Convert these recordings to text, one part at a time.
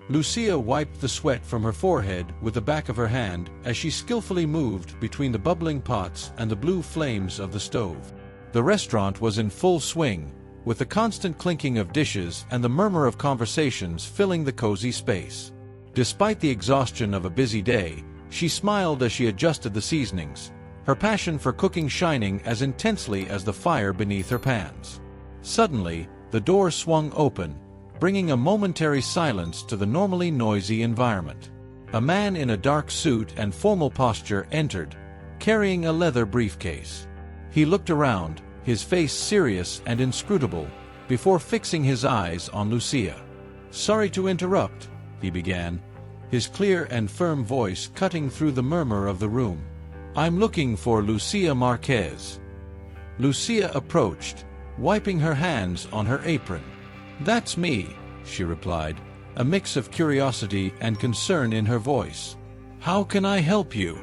Lucia wiped the sweat from her forehead with the back of her hand as she skillfully moved between the bubbling pots and the blue flames of the stove. The restaurant was in full swing, with the constant clinking of dishes and the murmur of conversations filling the cozy space. Despite the exhaustion of a busy day, she smiled as she adjusted the seasonings, her passion for cooking shining as intensely as the fire beneath her pans. Suddenly, the door swung open, bringing a momentary silence to the normally noisy environment. A man in a dark suit and formal posture entered, carrying a leather briefcase. He looked around, his face serious and inscrutable, before fixing his eyes on Lucia. "Sorry to interrupt," he began, his clear and firm voice cutting through the murmur of the room. "I'm looking for Lucia Marquez." Lucia approached, wiping her hands on her apron. "That's me," she replied, a mix of curiosity and concern in her voice. "How can I help you?"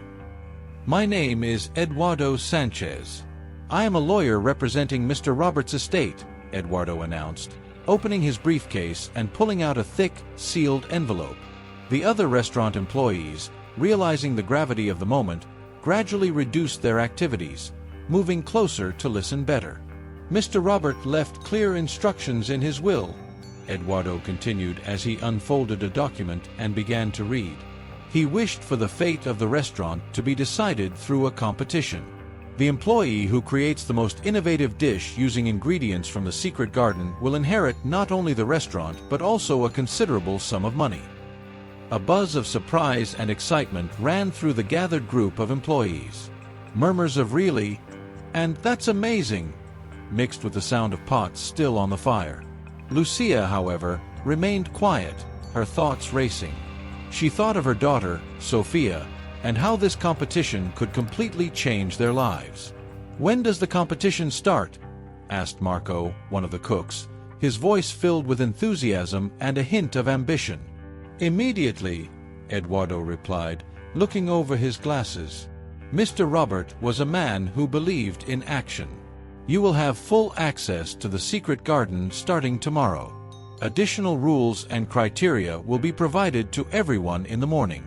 "My name is Eduardo Sanchez. I am a lawyer representing Mr. Roberts' estate," Eduardo announced, opening his briefcase and pulling out a thick, sealed envelope. The other restaurant employees, realizing the gravity of the moment, gradually reduced their activities, moving closer to listen better. "Mr. Robert left clear instructions in his will," Eduardo continued as he unfolded a document and began to read. "He wished for the fate of the restaurant to be decided through a competition. The employee who creates the most innovative dish using ingredients from the secret garden will inherit not only the restaurant but also a considerable sum of money." A buzz of surprise and excitement ran through the gathered group of employees. Murmurs of "Really?" and "That's amazing!" mixed with the sound of pots still on the fire. Lucia, however, remained quiet, her thoughts racing. She thought of her daughter, Sophia, and how this competition could completely change their lives. "When does the competition start?" asked Marco, one of the cooks, his voice filled with enthusiasm and a hint of ambition. "Immediately," Eduardo replied, looking over his glasses. Mr. Robert was a man who believed in action. "You will have full access to the secret garden starting tomorrow. Additional rules and criteria will be provided to everyone in the morning."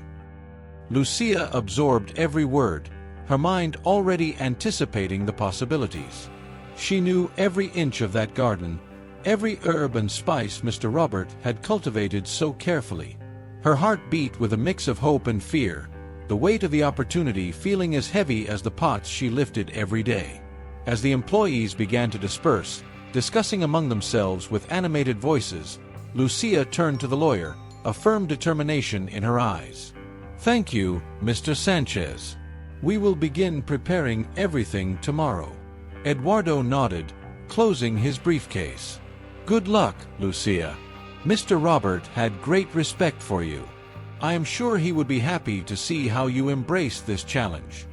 Lucia absorbed every word, her mind already anticipating the possibilities. She knew every inch of that garden, every herb and spice Mr. Robert had cultivated so carefully. Her heart beat with a mix of hope and fear, the weight of the opportunity feeling as heavy as the pots she lifted every day. As the employees began to disperse, discussing among themselves with animated voices, Lucia turned to the lawyer, a firm determination in her eyes. "Thank you, Mr. Sanchez. We will begin preparing everything tomorrow." Eduardo nodded, closing his briefcase. "Good luck, Lucia. Mr. Robert had great respect for you. I am sure he would be happy to see how you embrace this challenge."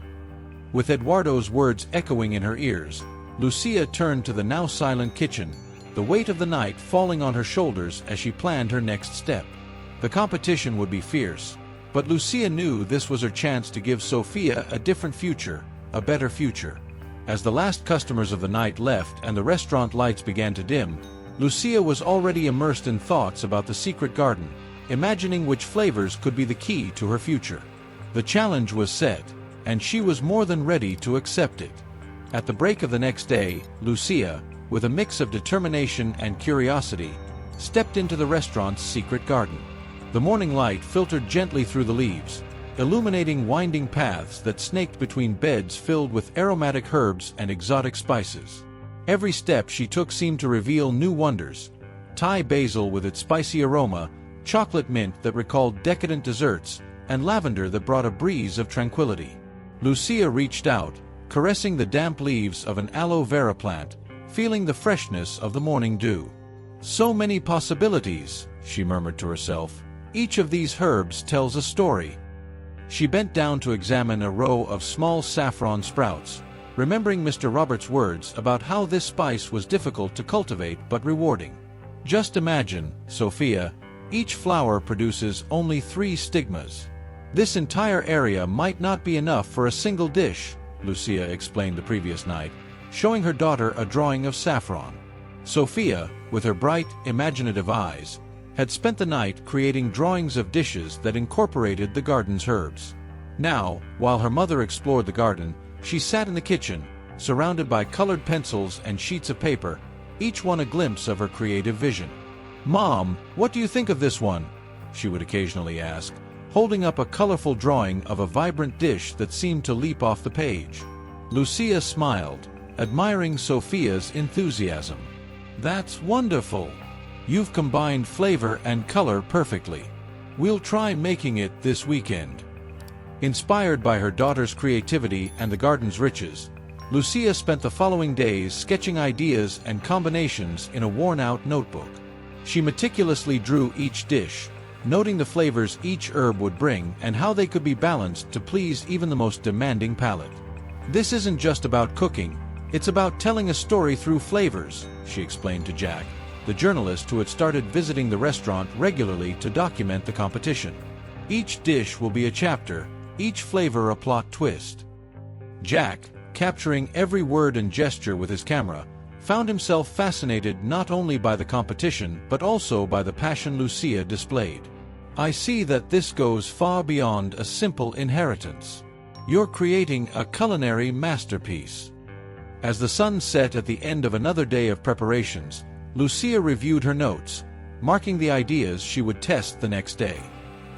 With Eduardo's words echoing in her ears, Lucia turned to the now silent kitchen, the weight of the night falling on her shoulders as she planned her next step. The competition would be fierce, but Lucia knew this was her chance to give Sophia a different future, a better future. As the last customers of the night left and the restaurant lights began to dim, Lucia was already immersed in thoughts about the secret garden, imagining which flavors could be the key to her future. The challenge was set, and she was more than ready to accept it. At the break of the next day, Lucia, with a mix of determination and curiosity, stepped into the restaurant's secret garden. The morning light filtered gently through the leaves, illuminating winding paths that snaked between beds filled with aromatic herbs and exotic spices. Every step she took seemed to reveal new wonders: Thai basil with its spicy aroma, chocolate mint that recalled decadent desserts, and lavender that brought a breeze of tranquility. Lucia reached out, caressing the damp leaves of an aloe vera plant, feeling the freshness of the morning dew. "So many possibilities," she murmured to herself. "Each of these herbs tells a story." She bent down to examine a row of small saffron sprouts, remembering Mr. Roberts' words about how this spice was difficult to cultivate but rewarding. "Just imagine, Sophia, each flower produces only 3 stigmas. This entire area might not be enough for a single dish," Lucia explained the previous night, showing her daughter a drawing of saffron. Sophia, with her bright, imaginative eyes, had spent the night creating drawings of dishes that incorporated the garden's herbs. Now, while her mother explored the garden, she sat in the kitchen, surrounded by colored pencils and sheets of paper, each one a glimpse of her creative vision. "Mom, what do you think of this one?" she would occasionally ask, holding up a colorful drawing of a vibrant dish that seemed to leap off the page. Lucia smiled, admiring Sophia's enthusiasm. "That's wonderful! You've combined flavor and color perfectly. We'll try making it this weekend." Inspired by her daughter's creativity and the garden's riches, Lucia spent the following days sketching ideas and combinations in a worn-out notebook. She meticulously drew each dish, noting the flavors each herb would bring and how they could be balanced to please even the most demanding palate. "This isn't just about cooking, it's about telling a story through flavors," she explained to Jack, the journalist who had started visiting the restaurant regularly to document the competition. "Each dish will be a chapter, each flavor a plot twist." Jack, capturing every word and gesture with his camera, found himself fascinated not only by the competition but also by the passion Lucia displayed. "I see that this goes far beyond a simple inheritance. You're creating a culinary masterpiece." As the sun set at the end of another day of preparations, Lucia reviewed her notes, marking the ideas she would test the next day.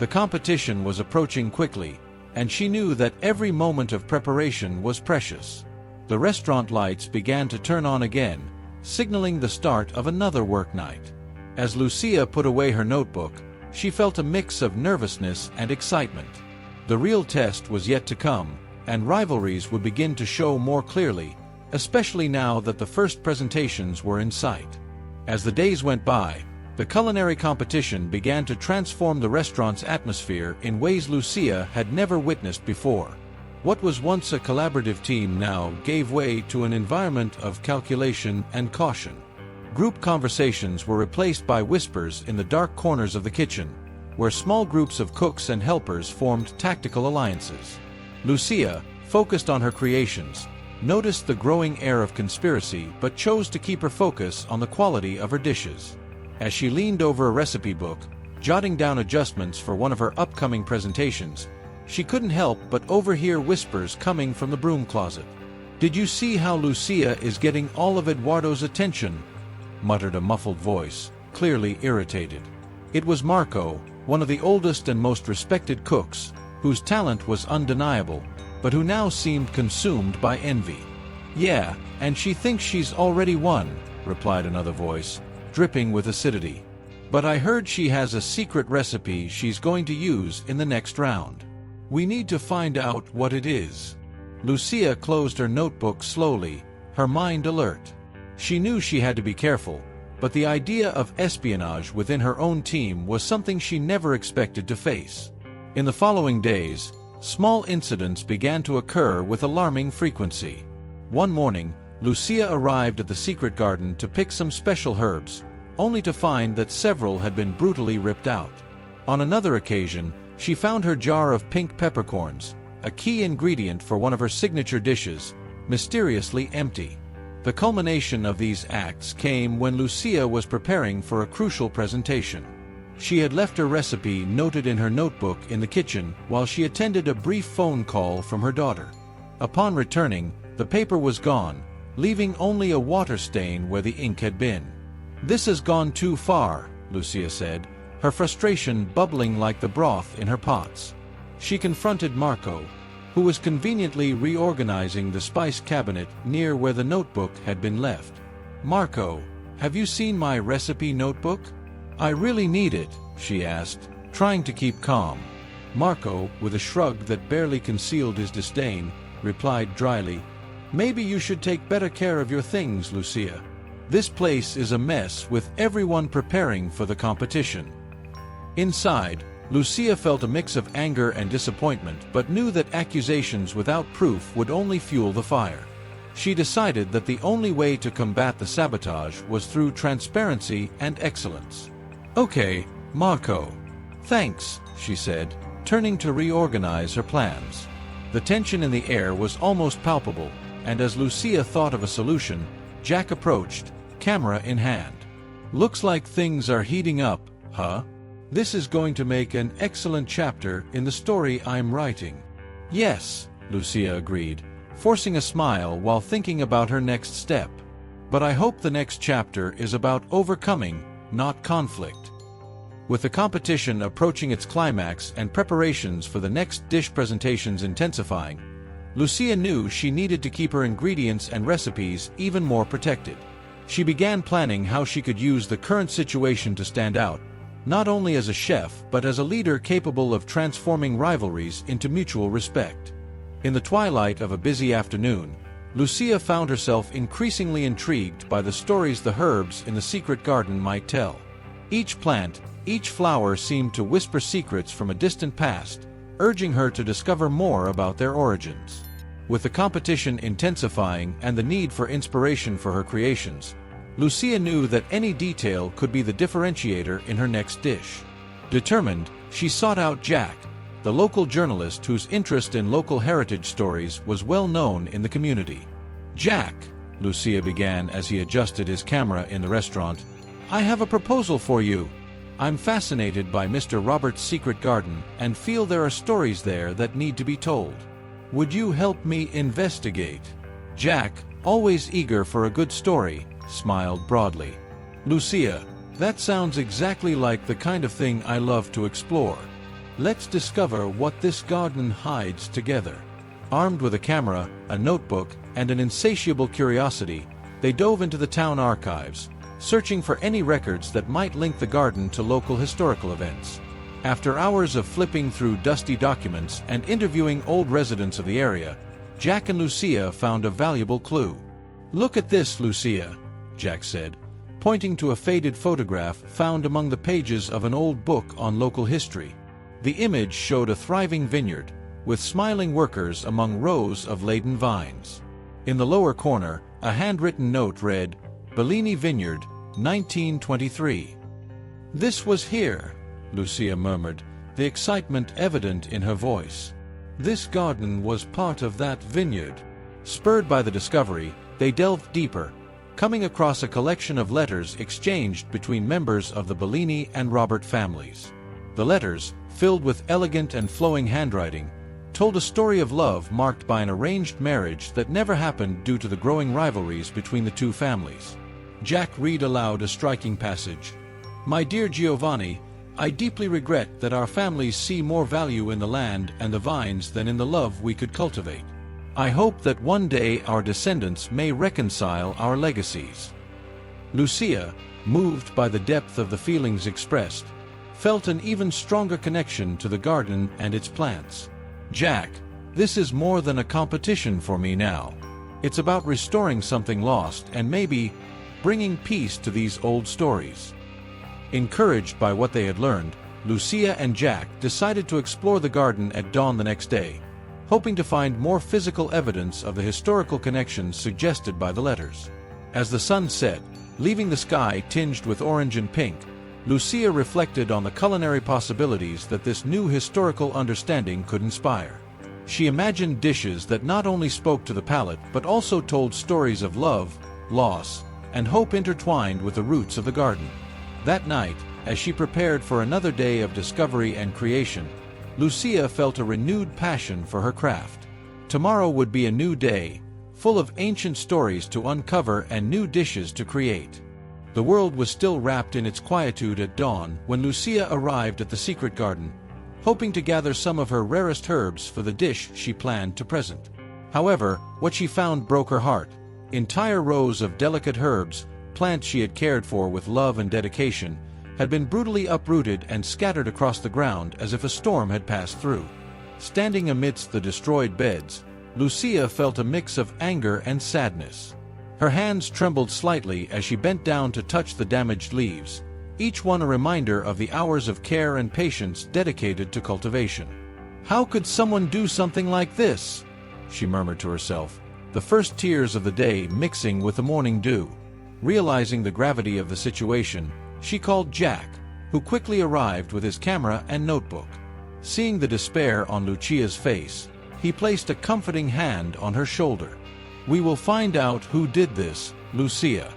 The competition was approaching quickly, and she knew that every moment of preparation was precious. The restaurant lights began to turn on again, signaling the start of another work night. As Lucia put away her notebook, she felt a mix of nervousness and excitement. The real test was yet to come, and rivalries would begin to show more clearly, especially now that the first presentations were in sight. As the days went by, the culinary competition began to transform the restaurant's atmosphere in ways Lucia had never witnessed before. What was once a collaborative team now gave way to an environment of calculation and caution. Group conversations were replaced by whispers in the dark corners of the kitchen, where small groups of cooks and helpers formed tactical alliances. Lucia, focused on her creations, noticed the growing air of conspiracy but chose to keep her focus on the quality of her dishes. As she leaned over a recipe book, jotting down adjustments for one of her upcoming presentations, she couldn't help but overhear whispers coming from the broom closet. "Did you see how Lucia is getting all of Eduardo's attention?" muttered a muffled voice, clearly irritated. It was Marco, one of the oldest and most respected cooks, whose talent was undeniable, but who now seemed consumed by envy. "Yeah, and she thinks she's already won," replied another voice, dripping with acidity. "But I heard she has a secret recipe she's going to use in the next round. We need to find out what it is." Lucia closed her notebook slowly, her mind alert. She knew she had to be careful, but the idea of espionage within her own team was something she never expected to face. In the following days, small incidents began to occur with alarming frequency. One morning, Lucia arrived at the secret garden to pick some special herbs, only to find that several had been brutally ripped out. On another occasion, she found her jar of pink peppercorns, a key ingredient for one of her signature dishes, mysteriously empty. The culmination of these acts came when Lucia was preparing for a crucial presentation. She had left her recipe noted in her notebook in the kitchen while she attended a brief phone call from her daughter. Upon returning, the paper was gone, leaving only a water stain where the ink had been. "This has gone too far," Lucia said, her frustration bubbling like the broth in her pots. She confronted Marco, who was conveniently reorganizing the spice cabinet near where the notebook had been left. "Marco, have you seen my recipe notebook? I really need it," she asked, trying to keep calm. Marco, with a shrug that barely concealed his disdain, replied dryly, "Maybe you should take better care of your things, Lucia. This place is a mess with everyone preparing for the competition." Inside, Lucia felt a mix of anger and disappointment but knew that accusations without proof would only fuel the fire. She decided that the only way to combat the sabotage was through transparency and excellence. "Okay, Marco. Thanks," she said, turning to reorganize her plans. The tension in the air was almost palpable, and as Lucia thought of a solution, Jack approached, camera in hand. "Looks like things are heating up," Huh? This is going to make an excellent chapter in the story I'm writing. Yes, Lucia agreed, forcing a smile while thinking about her next step. But I hope the next chapter is about overcoming, not conflict. With the competition approaching its climax and preparations for the next dish presentations intensifying, Lucia knew she needed to keep her ingredients and recipes even more protected. She began planning how she could use the current situation to stand out, not only as a chef but as a leader capable of transforming rivalries into mutual respect. In the twilight of a busy afternoon, Lucia found herself increasingly intrigued by the stories the herbs in the secret garden might tell. Each plant, each flower seemed to whisper secrets from a distant past, urging her to discover more about their origins. With the competition intensifying and the need for inspiration for her creations, Lucia knew that any detail could be the differentiator in her next dish. Determined, she sought out Jack, the local journalist whose interest in local heritage stories was well known in the community. "Jack," Lucia began as he adjusted his camera in the restaurant, "I have a proposal for you. I'm fascinated by Mr. Robert's secret garden and feel there are stories there that need to be told. Would you help me investigate?" Jack, always eager for a good story, smiled broadly. "Lucia, that sounds exactly like the kind of thing I love to explore. Let's discover what this garden hides together." Armed with a camera, a notebook, and an insatiable curiosity, they dove into the town archives, searching for any records that might link the garden to local historical events. After hours of flipping through dusty documents and interviewing old residents of the area, Jack and Lucia found a valuable clue. "Look at this, Lucia," Jack said, pointing to a faded photograph found among the pages of an old book on local history. The image showed a thriving vineyard, with smiling workers among rows of laden vines. In the lower corner, a handwritten note read, "Bellini Vineyard, 1923. "This was here," Lucia murmured, the excitement evident in her voice. "This garden was part of that vineyard." Spurred by the discovery, they delved deeper, coming across a collection of letters exchanged between members of the Bellini and Robert families. The letters, filled with elegant and flowing handwriting, told a story of love marked by an arranged marriage that never happened due to the growing rivalries between the two families. Jack read aloud a striking passage. "My dear Giovanni, I deeply regret that our families see more value in the land and the vines than in the love we could cultivate. I hope that one day our descendants may reconcile our legacies." Lucia, moved by the depth of the feelings expressed, felt an even stronger connection to the garden and its plants. "Jack, this is more than a competition for me now. It's about restoring something lost and maybe bringing peace to these old stories." Encouraged by what they had learned, Lucia and Jack decided to explore the garden at dawn the next day, hoping to find more physical evidence of the historical connections suggested by the letters. As the sun set, leaving the sky tinged with orange and pink, Lucia reflected on the culinary possibilities that this new historical understanding could inspire. She imagined dishes that not only spoke to the palate but also told stories of love, loss, and hope intertwined with the roots of the garden. That night, as she prepared for another day of discovery and creation, Lucia felt a renewed passion for her craft. Tomorrow would be a new day, full of ancient stories to uncover and new dishes to create. The world was still wrapped in its quietude at dawn when Lucia arrived at the secret garden, hoping to gather some of her rarest herbs for the dish she planned to present. However, what she found broke her heart. Entire rows of delicate herbs, plants she had cared for with love and dedication, had been brutally uprooted and scattered across the ground as if a storm had passed through. Standing amidst the destroyed beds, Lucia felt a mix of anger and sadness. Her hands trembled slightly as she bent down to touch the damaged leaves, each one a reminder of the hours of care and patience dedicated to cultivation. "How could someone do something like this?" she murmured to herself, the first tears of the day mixing with the morning dew. Realizing the gravity of the situation, she called Jack, who quickly arrived with his camera and notebook. Seeing the despair on Lucia's face, he placed a comforting hand on her shoulder. "We will find out who did this, Lucia.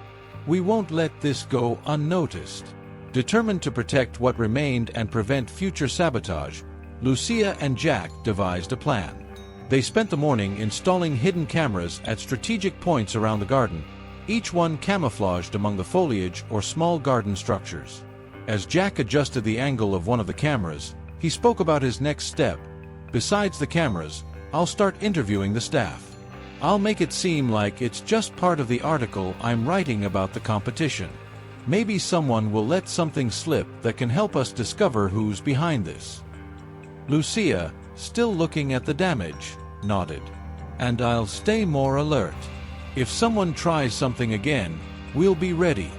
We won't let this go unnoticed." Determined to protect what remained and prevent future sabotage, Lucia and Jack devised a plan. They spent the morning installing hidden cameras at strategic points around the garden, each one camouflaged among the foliage or small garden structures. As Jack adjusted the angle of one of the cameras, he spoke about his next step. "Besides the cameras, I'll start interviewing the staff. I'll make it seem like it's just part of the article I'm writing about the competition. Maybe someone will let something slip that can help us discover who's behind this." Lucia, still looking at the damage, nodded. "And I'll stay more alert. If someone tries something again, we'll be ready."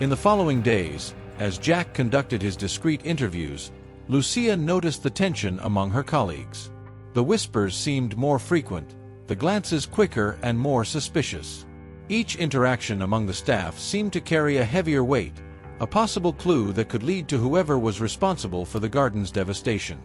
In the following days, as Jack conducted his discreet interviews, Lucia noticed the tension among her colleagues. The whispers seemed more frequent, the glances quicker and more suspicious. Each interaction among the staff seemed to carry a heavier weight, a possible clue that could lead to whoever was responsible for the garden's devastation.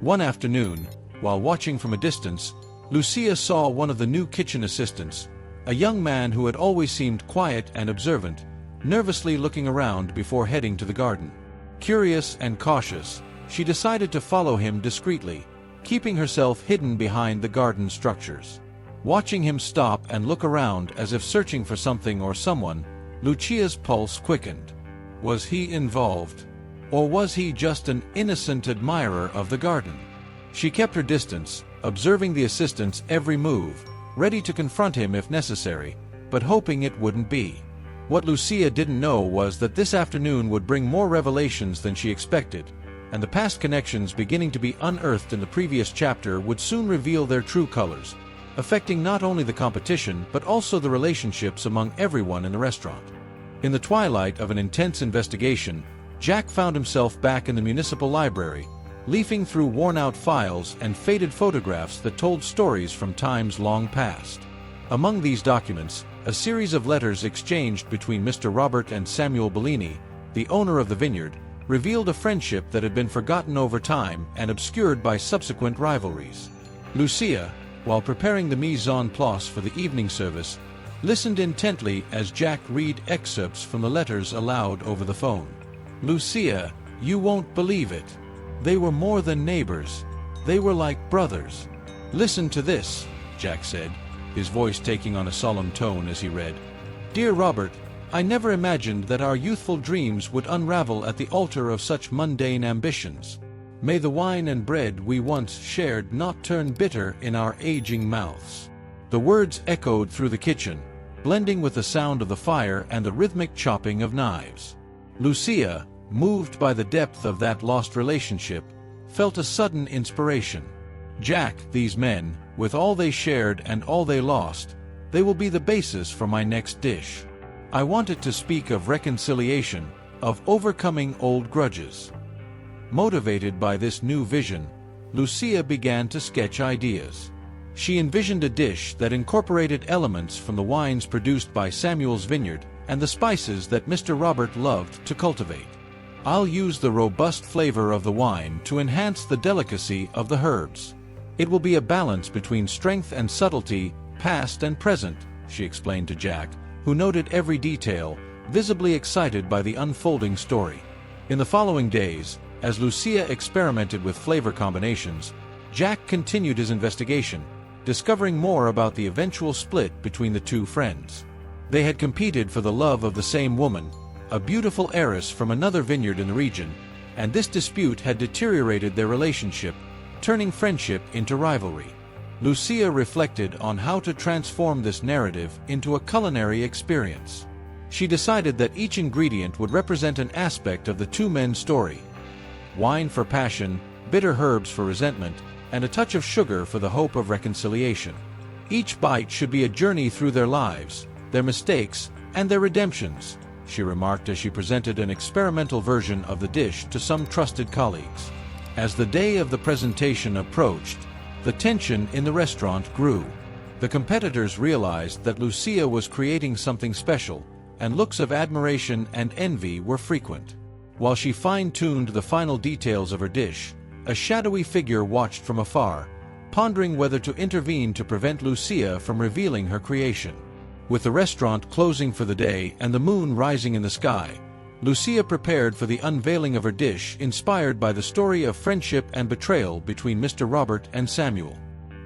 One afternoon, while watching from a distance, Lucia saw one of the new kitchen assistants, a young man who had always seemed quiet and observant, nervously looking around before heading to the garden. Curious and cautious, she decided to follow him discreetly, keeping herself hidden behind the garden structures. Watching him stop and look around as if searching for something or someone, Lucia's pulse quickened. Was he involved? Or was he just an innocent admirer of the garden? She kept her distance, observing the assistant's every move, ready to confront him if necessary, but hoping it wouldn't be. What Lucia didn't know was that this afternoon would bring more revelations than she expected, and the past connections beginning to be unearthed in the previous chapter would soon reveal their true colors, affecting not only the competition but also the relationships among everyone in the restaurant. In the twilight of an intense investigation, Jack found himself back in the municipal library, leafing through worn-out files and faded photographs that told stories from times long past. Among these documents, a series of letters exchanged between Mr. Robert and Samuel Bellini, the owner of the vineyard, revealed a friendship that had been forgotten over time and obscured by subsequent rivalries. Lucia, while preparing the mise en place for the evening service, listened intently as Jack read excerpts from the letters aloud over the phone. "Lucia, you won't believe it. They were more than neighbors. They were like brothers. Listen to this," Jack said, his voice taking on a solemn tone as he read. "Dear Robert, I never imagined that our youthful dreams would unravel at the altar of such mundane ambitions. May the wine and bread we once shared not turn bitter in our aging mouths." The words echoed through the kitchen, blending with the sound of the fire and the rhythmic chopping of knives. Lucia, moved by the depth of that lost relationship, felt a sudden inspiration. "Jack, these men, with all they shared and all they lost, they will be the basis for my next dish. I wanted to speak of reconciliation, of overcoming old grudges." Motivated by this new vision, Lucia began to sketch ideas. She envisioned a dish that incorporated elements from the wines produced by Samuel's vineyard and the spices that Mr. Robert loved to cultivate. "I'll use the robust flavor of the wine to enhance the delicacy of the herbs. It will be a balance between strength and subtlety, past and present," she explained to Jack, who noted every detail, visibly excited by the unfolding story. In the following days, as Lucia experimented with flavor combinations, Jack continued his investigation, discovering more about the eventual split between the two friends. They had competed for the love of the same woman, a beautiful heiress from another vineyard in the region, and this dispute had deteriorated their relationship, turning friendship into rivalry. Lucia reflected on how to transform this narrative into a culinary experience. She decided that each ingredient would represent an aspect of the two men's story: wine for passion, bitter herbs for resentment, and a touch of sugar for the hope of reconciliation. Each bite should be a journey through their lives, their mistakes, and their redemptions, she remarked as she presented an experimental version of the dish to some trusted colleagues. As the day of the presentation approached, the tension in the restaurant grew. The competitors realized that Lucia was creating something special, and looks of admiration and envy were frequent. While she fine-tuned the final details of her dish, a shadowy figure watched from afar, pondering whether to intervene to prevent Lucia from revealing her creation. With the restaurant closing for the day and the moon rising in the sky, Lucia prepared for the unveiling of her dish, inspired by the story of friendship and betrayal between Mr. Robert and Samuel.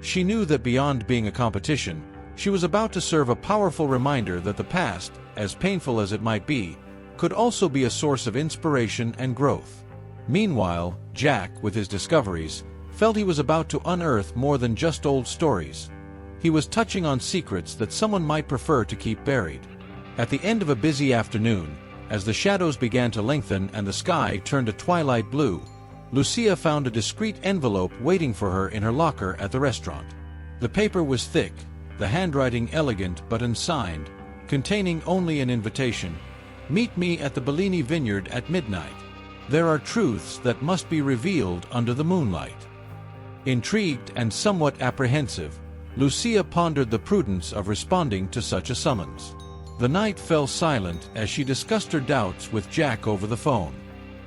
She knew that beyond being a competition, she was about to serve a powerful reminder that the past, as painful as it might be, could also be a source of inspiration and growth. Meanwhile, Jack, with his discoveries, felt he was about to unearth more than just old stories. He was touching on secrets that someone might prefer to keep buried. At the end of a busy afternoon, as the shadows began to lengthen and the sky turned a twilight blue, Lucia found a discreet envelope waiting for her in her locker at the restaurant. The paper was thick, the handwriting elegant but unsigned, containing only an invitation: "Meet me at the Bellini Vineyard at midnight. There are truths that must be revealed under the moonlight." Intrigued and somewhat apprehensive, Lucia pondered the prudence of responding to such a summons. The night fell silent as she discussed her doubts with Jack over the phone.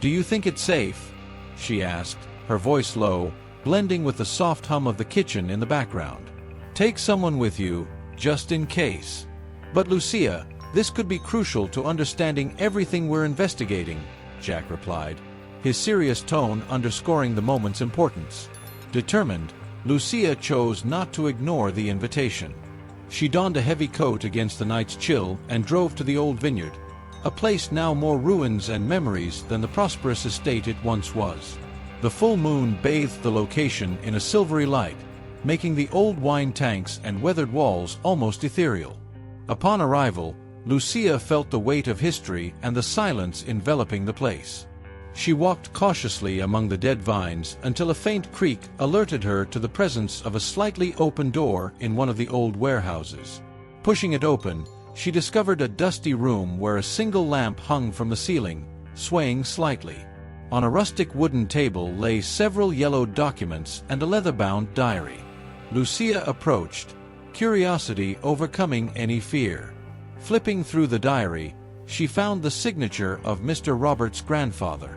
"Do you think it's safe?" she asked, her voice low, blending with the soft hum of the kitchen in the background. "Take someone with you, just in case." "But Lucia, this could be crucial to understanding everything we're investigating," Jack replied, his serious tone underscoring the moment's importance. Determined, Lucia chose not to ignore the invitation. She donned a heavy coat against the night's chill and drove to the old vineyard, a place now more ruins and memories than the prosperous estate it once was. The full moon bathed the location in a silvery light, making the old wine tanks and weathered walls almost ethereal. Upon arrival, Lucia felt the weight of history and the silence enveloping the place. She walked cautiously among the dead vines until a faint creak alerted her to the presence of a slightly open door in one of the old warehouses. Pushing it open, she discovered a dusty room where a single lamp hung from the ceiling, swaying slightly. On a rustic wooden table lay several yellowed documents and a leather-bound diary. Lucia approached, curiosity overcoming any fear. Flipping through the diary, she found the signature of Mr. Robert's grandfather.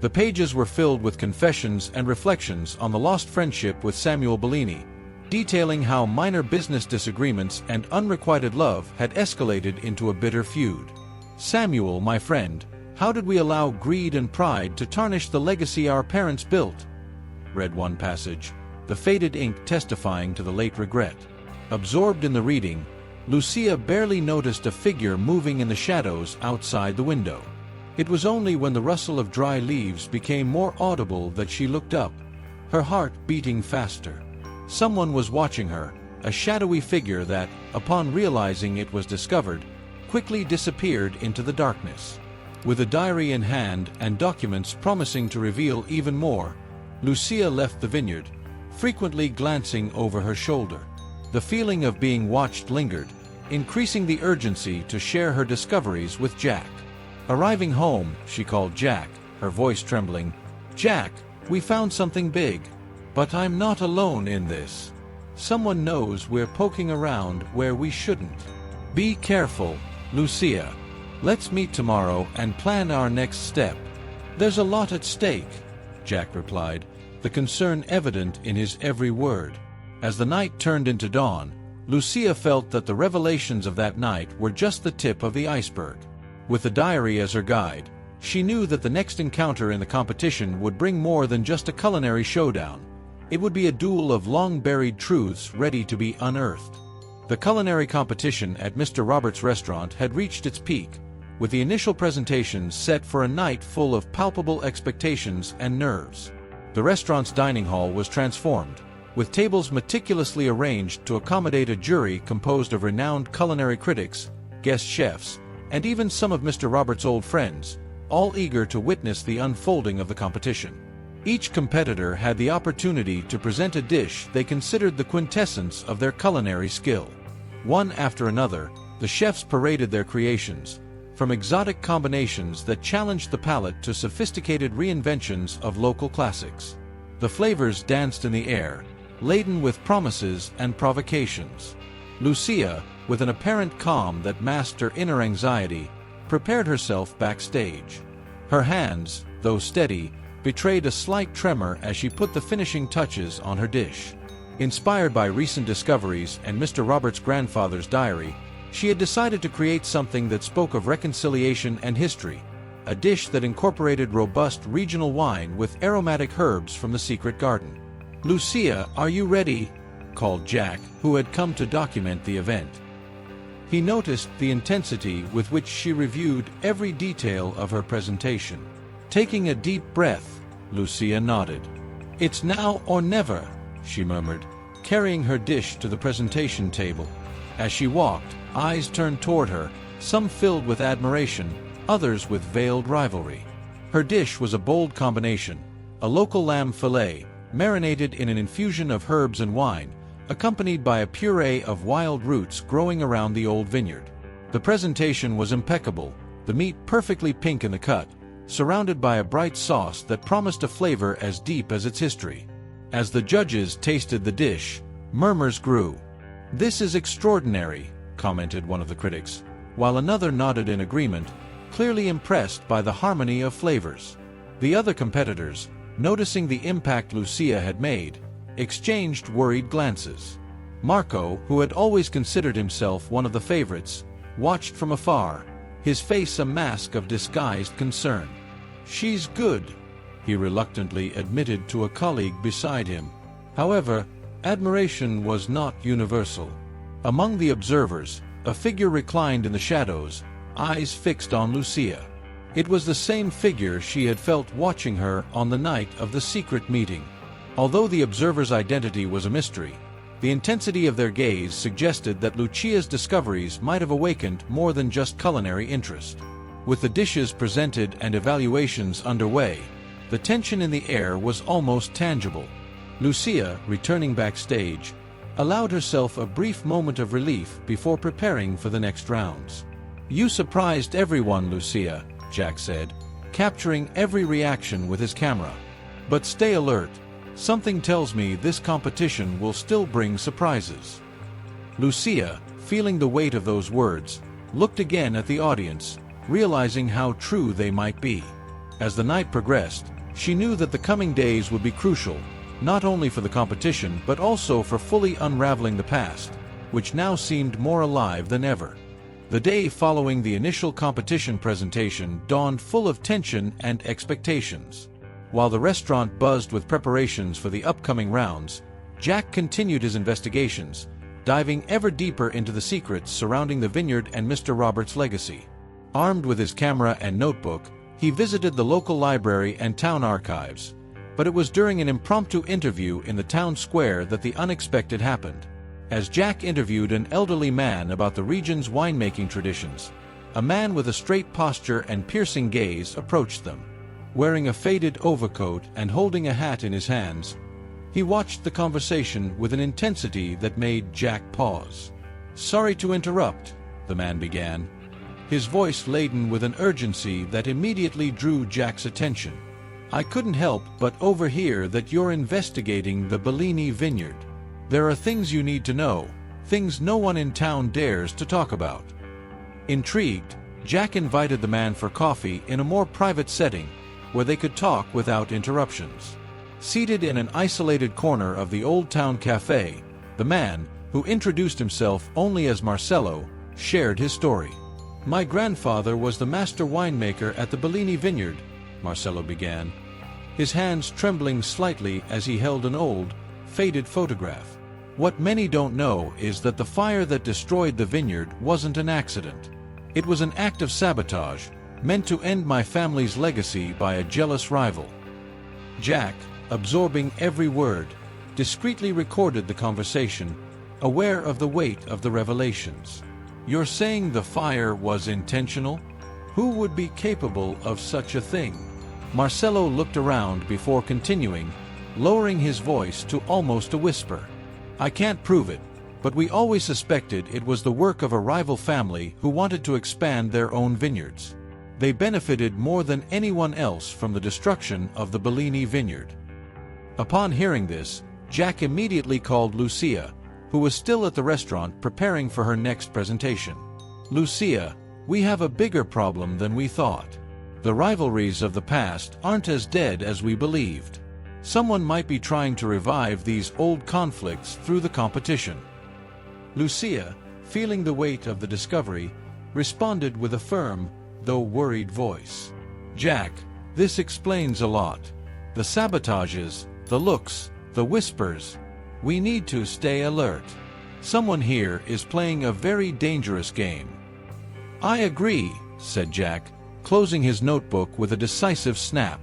The pages were filled with confessions and reflections on the lost friendship with Samuel Bellini, detailing how minor business disagreements and unrequited love had escalated into a bitter feud. "Samuel, my friend, how did we allow greed and pride to tarnish the legacy our parents built?" read one passage, the faded ink testifying to the late regret. Absorbed in the reading, Lucia barely noticed a figure moving in the shadows outside the window. It was only when the rustle of dry leaves became more audible that she looked up, her heart beating faster. Someone was watching her, a shadowy figure that, upon realizing it was discovered, quickly disappeared into the darkness. With a diary in hand and documents promising to reveal even more, Lucia left the vineyard, frequently glancing over her shoulder. The feeling of being watched lingered, increasing the urgency to share her discoveries with Jack. Arriving home, she called Jack, her voice trembling. "Jack, we found something big. But I'm not alone in this. Someone knows we're poking around where we shouldn't. Be careful, Lucia. Let's meet tomorrow and plan our next step." "There's a lot at stake," Jack replied, the concern evident in his every word. As the night turned into dawn, Lucia felt that the revelations of that night were just the tip of the iceberg. With the diary as her guide, she knew that the next encounter in the competition would bring more than just a culinary showdown. It would be a duel of long-buried truths ready to be unearthed. The culinary competition at Mr. Robert's restaurant had reached its peak, with the initial presentations set for a night full of palpable expectations and nerves. The restaurant's dining hall was transformed, with tables meticulously arranged to accommodate a jury composed of renowned culinary critics, guest chefs, and even some of Mr. Robert's old friends, all eager to witness the unfolding of the competition. Each competitor had the opportunity to present a dish they considered the quintessence of their culinary skill. One after another, the chefs paraded their creations, from exotic combinations that challenged the palate to sophisticated reinventions of local classics. The flavors danced in the air, laden with promises and provocations. Lucia, with an apparent calm that masked her inner anxiety, prepared herself backstage. Her hands, though steady, betrayed a slight tremor as she put the finishing touches on her dish. Inspired by recent discoveries and Mr. Robert's grandfather's diary, she had decided to create something that spoke of reconciliation and history, a dish that incorporated robust regional wine with aromatic herbs from the secret garden. "Lucia, are you ready?" called Jack, who had come to document the event. He noticed the intensity with which she reviewed every detail of her presentation. Taking a deep breath, Lucia nodded. "It's now or never," she murmured, carrying her dish to the presentation table. As she walked, eyes turned toward her, some filled with admiration, others with veiled rivalry. Her dish was a bold combination, a local lamb fillet, marinated in an infusion of herbs and wine, accompanied by a puree of wild roots growing around the old vineyard. The presentation was impeccable, the meat perfectly pink in the cut, surrounded by a bright sauce that promised a flavor as deep as its history. As the judges tasted the dish, murmurs grew. "This is extraordinary," commented one of the critics, while another nodded in agreement, clearly impressed by the harmony of flavors. The other competitors, noticing the impact Lucia had made, exchanged worried glances. Marco, who had always considered himself one of the favorites, watched from afar, his face a mask of disguised concern. "She's good," he reluctantly admitted to a colleague beside him. However, admiration was not universal. Among the observers, a figure reclined in the shadows, eyes fixed on Lucia. It was the same figure she had felt watching her on the night of the secret meeting. Although the observer's identity was a mystery, the intensity of their gaze suggested that Lucia's discoveries might have awakened more than just culinary interest. With the dishes presented and evaluations underway, the tension in the air was almost tangible. Lucia, returning backstage, allowed herself a brief moment of relief before preparing for the next rounds. "You surprised everyone, Lucia," Jack said, capturing every reaction with his camera. "But stay alert. Something tells me this competition will still bring surprises." Lucia, feeling the weight of those words, looked again at the audience, realizing how true they might be. As the night progressed, she knew that the coming days would be crucial, not only for the competition but also for fully unraveling the past, which now seemed more alive than ever. The day following the initial competition presentation dawned full of tension and expectations. While the restaurant buzzed with preparations for the upcoming rounds, Jack continued his investigations, diving ever deeper into the secrets surrounding the vineyard and Mr. Roberts' legacy. Armed with his camera and notebook, he visited the local library and town archives, but it was during an impromptu interview in the town square that the unexpected happened. As Jack interviewed an elderly man about the region's winemaking traditions, a man with a straight posture and piercing gaze approached them. Wearing a faded overcoat and holding a hat in his hands, he watched the conversation with an intensity that made Jack pause. "Sorry to interrupt," the man began, his voice laden with an urgency that immediately drew Jack's attention. "I couldn't help but overhear that you're investigating the Bellini vineyard. There are things you need to know, things no one in town dares to talk about." Intrigued, Jack invited the man for coffee in a more private setting, where they could talk without interruptions. Seated in an isolated corner of the Old Town Cafe, the man, who introduced himself only as Marcello, shared his story. "My grandfather was the master winemaker at the Bellini vineyard," Marcello began, his hands trembling slightly as he held an old, faded photograph. "What many don't know is that the fire that destroyed the vineyard wasn't an accident. It was an act of sabotage, meant to end my family's legacy by a jealous rival." Jack, absorbing every word, discreetly recorded the conversation, aware of the weight of the revelations. "You're saying the fire was intentional? Who would be capable of such a thing?" Marcello looked around before continuing, lowering his voice to almost a whisper. "I can't prove it, but we always suspected it was the work of a rival family who wanted to expand their own vineyards. They benefited more than anyone else from the destruction of the Bellini vineyard." Upon hearing this, Jack immediately called Lucia, who was still at the restaurant preparing for her next presentation. "Lucia, we have a bigger problem than we thought. The rivalries of the past aren't as dead as we believed. Someone might be trying to revive these old conflicts through the competition." Lucia, feeling the weight of the discovery, responded with a firm, though worried voice. Jack, this explains a lot. The sabotages, the looks, the whispers. We need to stay alert. Someone here is playing a very dangerous game. I agree, said Jack, closing his notebook with a decisive snap.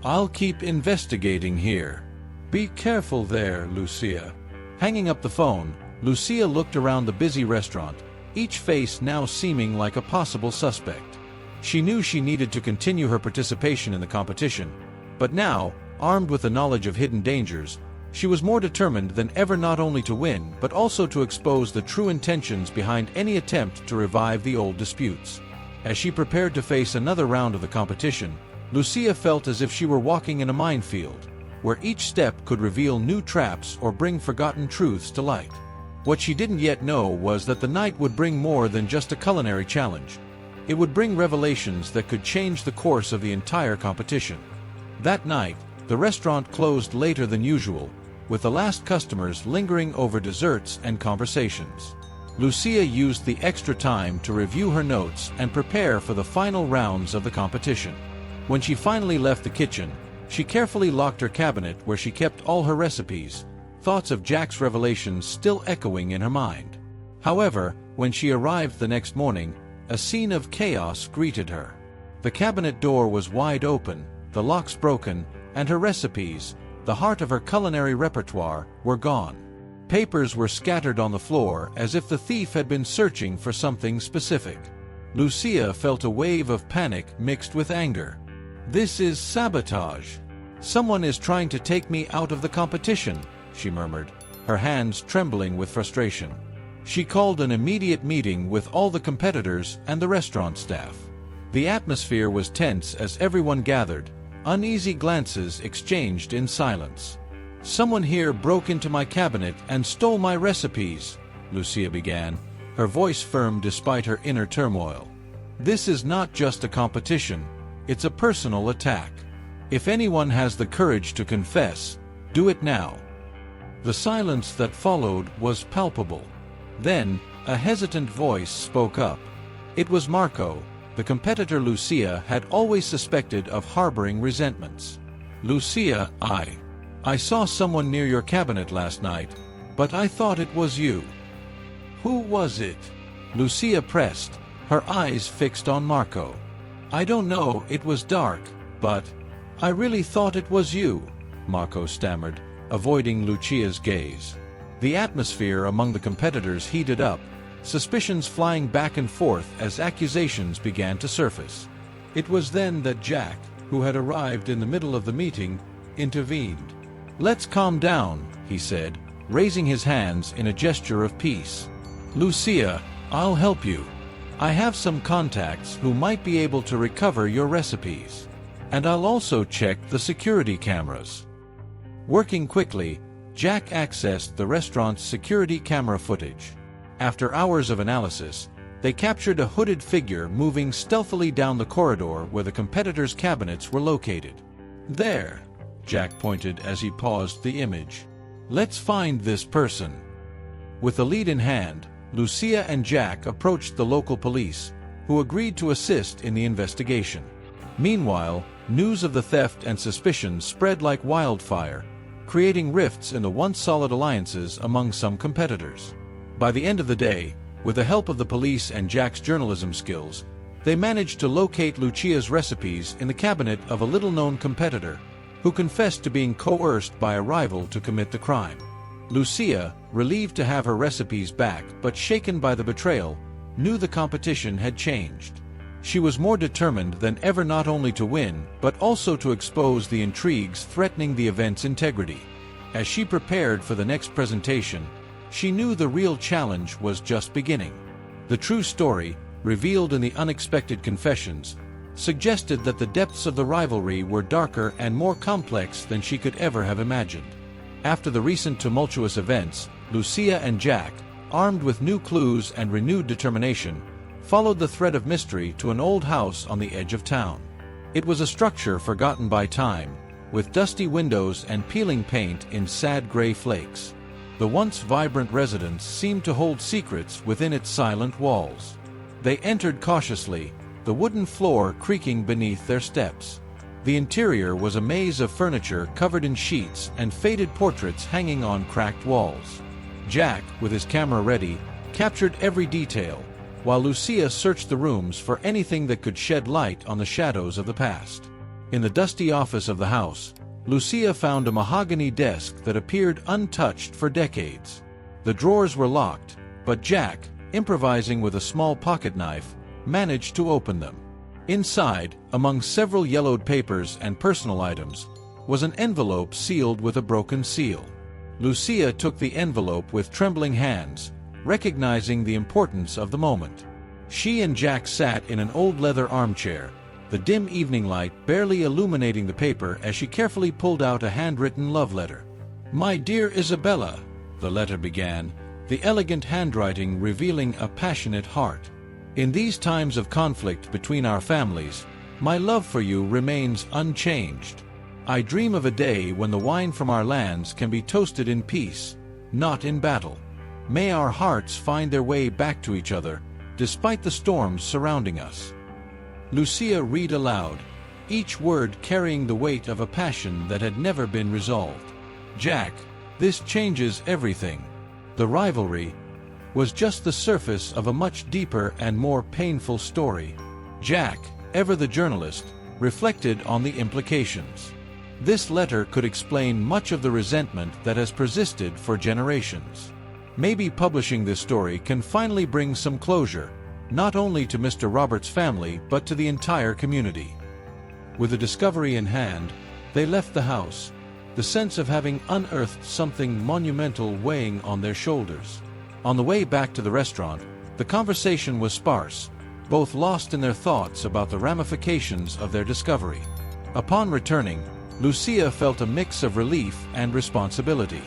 I'll keep investigating here. Be careful there, Lucia. Hanging up the phone, Lucia looked around the busy restaurant, each face now seeming like a possible suspect. She knew she needed to continue her participation in the competition, but now, armed with the knowledge of hidden dangers, she was more determined than ever not only to win but also to expose the true intentions behind any attempt to revive the old disputes. As she prepared to face another round of the competition, Lucia felt as if she were walking in a minefield, where each step could reveal new traps or bring forgotten truths to light. What she didn't yet know was that the night would bring more than just a culinary challenge. It would bring revelations that could change the course of the entire competition. That night, the restaurant closed later than usual, with the last customers lingering over desserts and conversations. Lucia used the extra time to review her notes and prepare for the final rounds of the competition. When she finally left the kitchen, she carefully locked her cabinet where she kept all her recipes, thoughts of Jack's revelations still echoing in her mind. However, when she arrived the next morning, a scene of chaos greeted her. The cabinet door was wide open, the locks broken, and her recipes, the heart of her culinary repertoire, were gone. Papers were scattered on the floor as if the thief had been searching for something specific. Lucia felt a wave of panic mixed with anger. This is sabotage. Someone is trying to take me out of the competition, she murmured, her hands trembling with frustration. She called an immediate meeting with all the competitors and the restaurant staff. The atmosphere was tense as everyone gathered, uneasy glances exchanged in silence. Someone here broke into my cabinet and stole my recipes, Lucia began, her voice firm despite her inner turmoil. This is not just a competition, it's a personal attack. If anyone has the courage to confess, do it now. The silence that followed was palpable. Then, a hesitant voice spoke up. It was Marco, the competitor Lucia had always suspected of harboring resentments. Lucia, I saw someone near your cabinet last night, but I thought it was you. Who was it? Lucia pressed, her eyes fixed on Marco. I don't know, it was dark, but I really thought it was you, Marco stammered, avoiding Lucia's gaze. The atmosphere among the competitors heated up, suspicions flying back and forth as accusations began to surface. It was then that Jack, who had arrived in the middle of the meeting, intervened. Let's calm down, he said, raising his hands in a gesture of peace. Lucia, I'll help you. I have some contacts who might be able to recover your recipes. And I'll also check the security cameras. Working quickly, Jack accessed the restaurant's security camera footage. After hours of analysis, they captured a hooded figure moving stealthily down the corridor where the competitors' cabinets were located. There, Jack pointed as he paused the image. Let's find this person. With the lead in hand, Lucia and Jack approached the local police, who agreed to assist in the investigation. Meanwhile, news of the theft and suspicions spread like wildfire, creating rifts in the once solid alliances among some competitors. By the end of the day, with the help of the police and Jack's journalism skills, they managed to locate Lucia's recipes in the cabinet of a little-known competitor, who confessed to being coerced by a rival to commit the crime. Lucia, relieved to have her recipes back but shaken by the betrayal, knew the competition had changed. She was more determined than ever not only to win but also to expose the intrigues threatening the event's integrity. As she prepared for the next presentation, she knew the real challenge was just beginning. The true story, revealed in the unexpected confessions, suggested that the depths of the rivalry were darker and more complex than she could ever have imagined. After the recent tumultuous events, Lucia and Jack, armed with new clues and renewed determination, followed the thread of mystery to an old house on the edge of town. It was a structure forgotten by time, with dusty windows and peeling paint in sad gray flakes. The once vibrant residence seemed to hold secrets within its silent walls. They entered cautiously, the wooden floor creaking beneath their steps. The interior was a maze of furniture covered in sheets and faded portraits hanging on cracked walls. Jack, with his camera ready, captured every detail, while Lucia searched the rooms for anything that could shed light on the shadows of the past. In the dusty office of the house, Lucia found a mahogany desk that appeared untouched for decades. The drawers were locked, but Jack, improvising with a small pocket knife, managed to open them. Inside, among several yellowed papers and personal items, was an envelope sealed with a broken seal. Lucia took the envelope with trembling hands, recognizing the importance of the moment. She and Jack sat in an old leather armchair, the dim evening light barely illuminating the paper as she carefully pulled out a handwritten love letter. "My dear Isabella," the letter began, the elegant handwriting revealing a passionate heart. "In these times of conflict between our families, my love for you remains unchanged. I dream of a day when the wine from our lands can be toasted in peace, not in battle. May our hearts find their way back to each other, despite the storms surrounding us." Lucia read aloud, each word carrying the weight of a passion that had never been resolved. "Jack, this changes everything. The rivalry was just the surface of a much deeper and more painful story." Jack, ever the journalist, reflected on the implications. This letter could explain much of the resentment that has persisted for generations. Maybe publishing this story can finally bring some closure, not only to Mr. Roberts' family but to the entire community. With the discovery in hand, they left the house, the sense of having unearthed something monumental weighing on their shoulders. On the way back to the restaurant, the conversation was sparse, both lost in their thoughts about the ramifications of their discovery. Upon returning, Lucia felt a mix of relief and responsibility.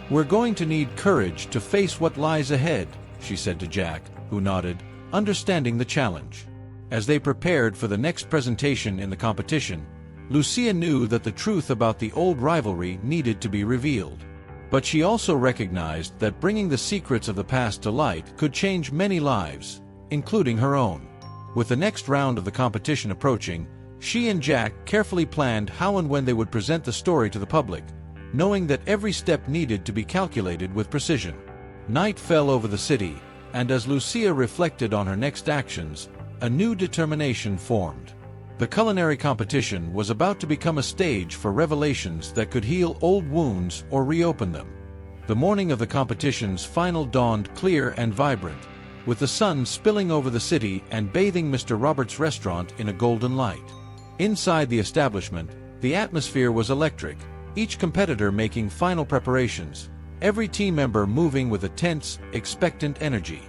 "We're going to need courage to face what lies ahead," she said to Jack, who nodded, understanding the challenge. As they prepared for the next presentation in the competition, Lucia knew that the truth about the old rivalry needed to be revealed. But she also recognized that bringing the secrets of the past to light could change many lives, including her own. With the next round of the competition approaching, she and Jack carefully planned how and when they would present the story to the public, knowing that every step needed to be calculated with precision. Night fell over the city, and as Lucia reflected on her next actions, a new determination formed. The culinary competition was about to become a stage for revelations that could heal old wounds or reopen them. The morning of the competition's final dawned clear and vibrant, with the sun spilling over the city and bathing Mr. Roberts' restaurant in a golden light. Inside the establishment, the atmosphere was electric, each competitor making final preparations, every team member moving with a tense, expectant energy.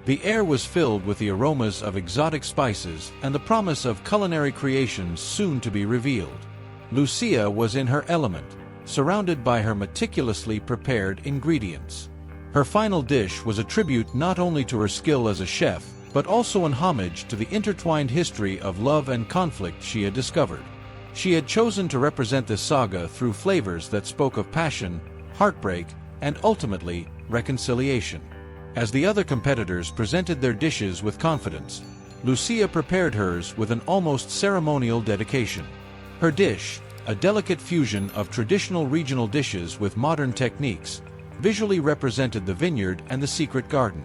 The air was filled with the aromas of exotic spices and the promise of culinary creations soon to be revealed. Lucia was in her element, surrounded by her meticulously prepared ingredients. Her final dish was a tribute not only to her skill as a chef, but also an homage to the intertwined history of love and conflict she had discovered. She had chosen to represent this saga through flavors that spoke of passion, heartbreak, and ultimately, reconciliation. As the other competitors presented their dishes with confidence, Lucia prepared hers with an almost ceremonial dedication. Her dish, a delicate fusion of traditional regional dishes with modern techniques, visually represented the vineyard and the secret garden.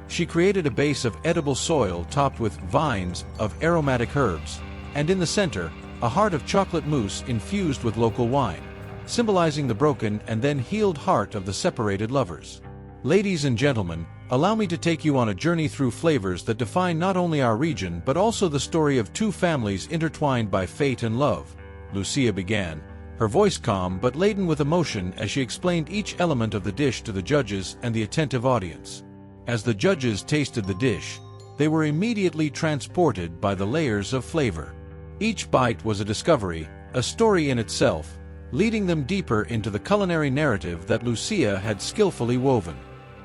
She created a base of edible soil topped with vines of aromatic herbs, and in the center, a heart of chocolate mousse infused with local wine, symbolizing the broken and then healed heart of the separated lovers. Ladies and gentlemen, allow me to take you on a journey through flavors that define not only our region but also the story of two families intertwined by fate and love, Lucia began, her voice calm but laden with emotion as she explained each element of the dish to the judges and the attentive audience. As the judges tasted the dish, they were immediately transported by the layers of flavor. Each bite was a discovery, a story in itself, leading them deeper into the culinary narrative that Lucia had skillfully woven.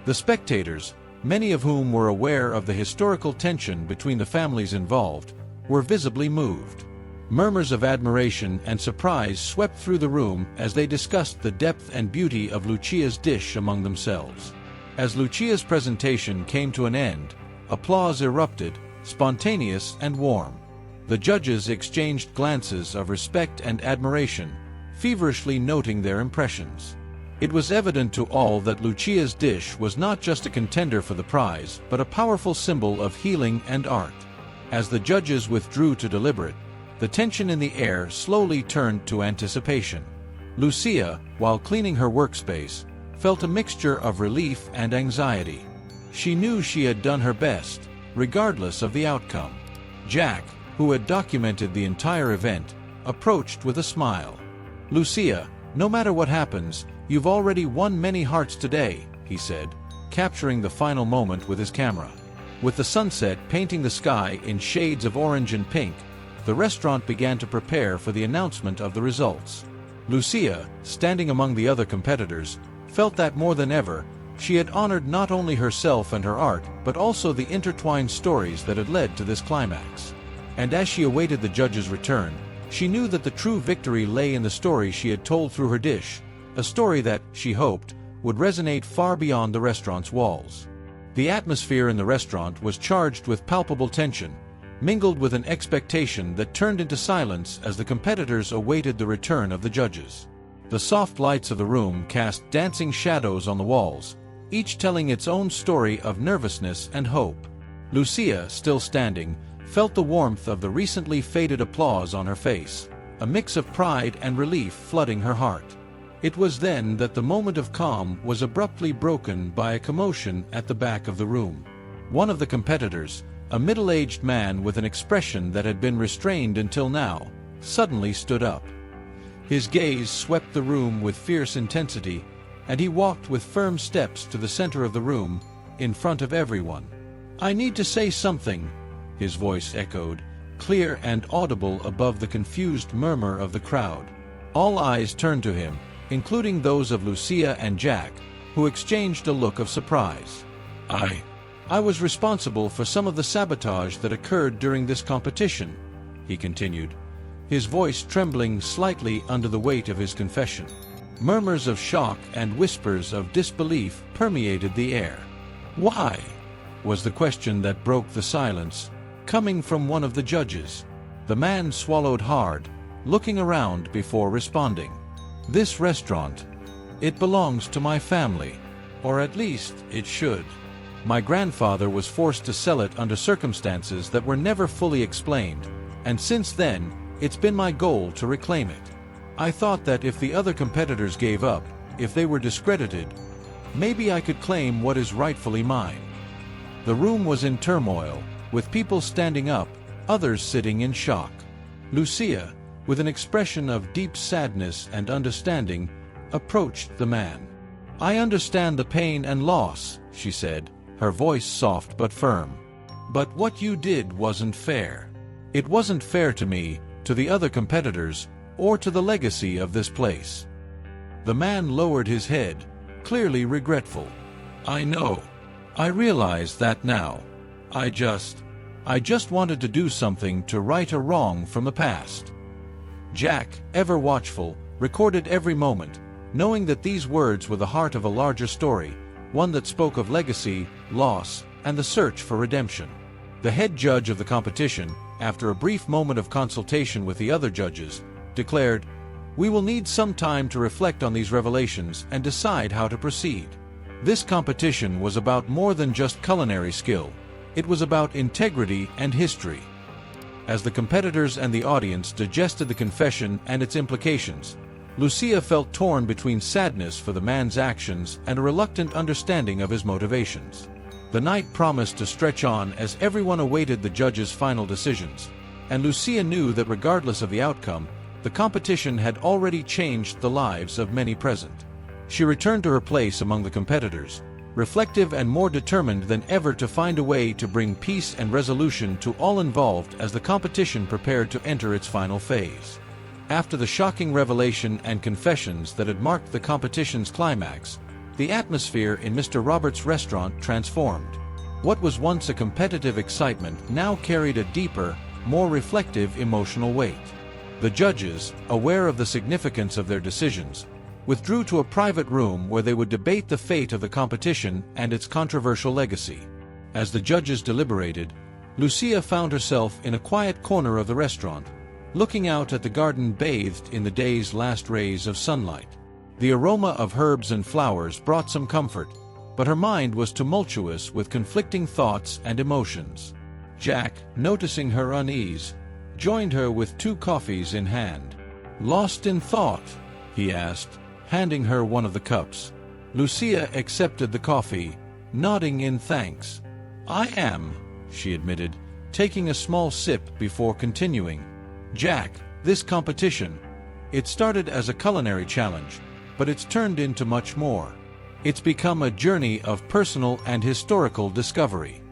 The spectators, many of whom were aware of the historical tension between the families involved, were visibly moved. Murmurs of admiration and surprise swept through the room as they discussed the depth and beauty of Lucia's dish among themselves. As Lucia's presentation came to an end, applause erupted, spontaneous and warm. The judges exchanged glances of respect and admiration, feverishly noting their impressions. It was evident to all that Lucia's dish was not just a contender for the prize, but a powerful symbol of healing and art. As the judges withdrew to deliberate, the tension in the air slowly turned to anticipation. Lucia, while cleaning her workspace, felt a mixture of relief and anxiety. She knew she had done her best, regardless of the outcome. Jack, who had documented the entire event, approached with a smile. "Lucia, no matter what happens, you've already won many hearts today," he said, capturing the final moment with his camera. With the sunset painting the sky in shades of orange and pink, the restaurant began to prepare for the announcement of the results. Lucia, standing among the other competitors, felt that more than ever, she had honored not only herself and her art, but also the intertwined stories that had led to this climax. And as she awaited the judge's return, she knew that the true victory lay in the story she had told through her dish, a story that, she hoped, would resonate far beyond the restaurant's walls. The atmosphere in the restaurant was charged with palpable tension, mingled with an expectation that turned into silence as the competitors awaited the return of the judges. The soft lights of the room cast dancing shadows on the walls, each telling its own story of nervousness and hope. Lucia, still standing, felt the warmth of the recently faded applause on her face, a mix of pride and relief flooding her heart. It was then that the moment of calm was abruptly broken by a commotion at the back of the room. One of the competitors, a middle-aged man with an expression that had been restrained until now, suddenly stood up. His gaze swept the room with fierce intensity, and he walked with firm steps to the center of the room, in front of everyone. "I need to say something," his voice echoed, clear and audible above the confused murmur of the crowd. All eyes turned to him, including those of Lucia and Jack, who exchanged a look of surprise. I was responsible for some of the sabotage that occurred during this competition," he continued, his voice trembling slightly under the weight of his confession. Murmurs of shock and whispers of disbelief permeated the air. "Why?" was the question that broke the silence, coming from one of the judges. The man swallowed hard, looking around before responding. "This restaurant, it belongs to my family, or at least it should. My grandfather was forced to sell it under circumstances that were never fully explained, and since then, it's been my goal to reclaim it. I thought that if the other competitors gave up, if they were discredited, maybe I could claim what is rightfully mine." The room was in turmoil, with people standing up, others sitting in shock. Lucia, with an expression of deep sadness and understanding, approached the man. "I understand the pain and loss," she said, her voice soft but firm. "But what you did wasn't fair. It wasn't fair to me, to the other competitors, or to the legacy of this place." The man lowered his head, clearly regretful. "I know. I realize that now. I just wanted to do something to right a wrong from the past." Jack, ever watchful, recorded every moment, knowing that these words were the heart of a larger story, one that spoke of legacy, loss, and the search for redemption. The head judge of the competition, after a brief moment of consultation with the other judges, declared, "We will need some time to reflect on these revelations and decide how to proceed." This competition was about more than just culinary skill. It was about integrity and history. As the competitors and the audience digested the confession and its implications, Lucia felt torn between sadness for the man's actions and a reluctant understanding of his motivations. The night promised to stretch on as everyone awaited the judges' final decisions, and Lucia knew that regardless of the outcome, the competition had already changed the lives of many present. She returned to her place among the competitors, reflective and more determined than ever to find a way to bring peace and resolution to all involved as the competition prepared to enter its final phase. After the shocking revelation and confessions that had marked the competition's climax, the atmosphere in Mr. Roberts' restaurant transformed. What was once a competitive excitement now carried a deeper, more reflective emotional weight. The judges, aware of the significance of their decisions, withdrew to a private room where they would debate the fate of the competition and its controversial legacy. As the judges deliberated, Lucia found herself in a quiet corner of the restaurant, looking out at the garden bathed in the day's last rays of sunlight. The aroma of herbs and flowers brought some comfort, but her mind was tumultuous with conflicting thoughts and emotions. Jack, noticing her unease, joined her with 2 coffees in hand. "Lost in thought?" he asked, handing her one of the cups. Lucia accepted the coffee, nodding in thanks. "I am," she admitted, taking a small sip before continuing. "Jack, this competition, it started as a culinary challenge, but it's turned into much more. It's become a journey of personal and historical discovery."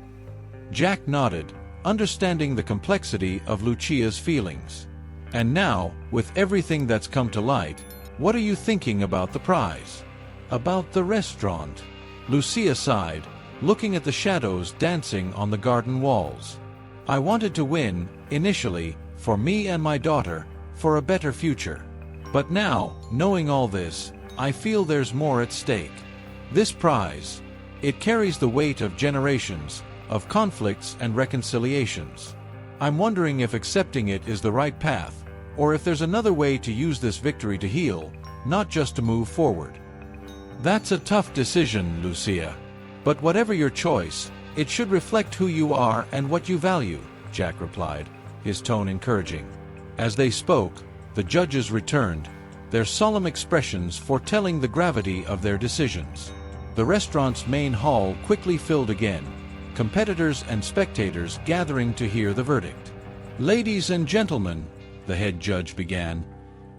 Jack nodded, understanding the complexity of Lucia's feelings. "And now, with everything that's come to light, what are you thinking about the prize?" "About the restaurant," Lucia sighed, looking at the shadows dancing on the garden walls. "I wanted to win, initially, for me and my daughter, for a better future. But now, knowing all this, I feel there's more at stake. This prize, it carries the weight of generations, of conflicts and reconciliations. I'm wondering if accepting it is the right path, or if there's another way to use this victory to heal, not just to move forward." "That's a tough decision, Lucia. But whatever your choice, it should reflect who you are and what you value," Jack replied, his tone encouraging. As they spoke, the judges returned, their solemn expressions foretelling the gravity of their decisions. The restaurant's main hall quickly filled again, competitors and spectators gathering to hear the verdict. "Ladies and gentlemen," the head judge began,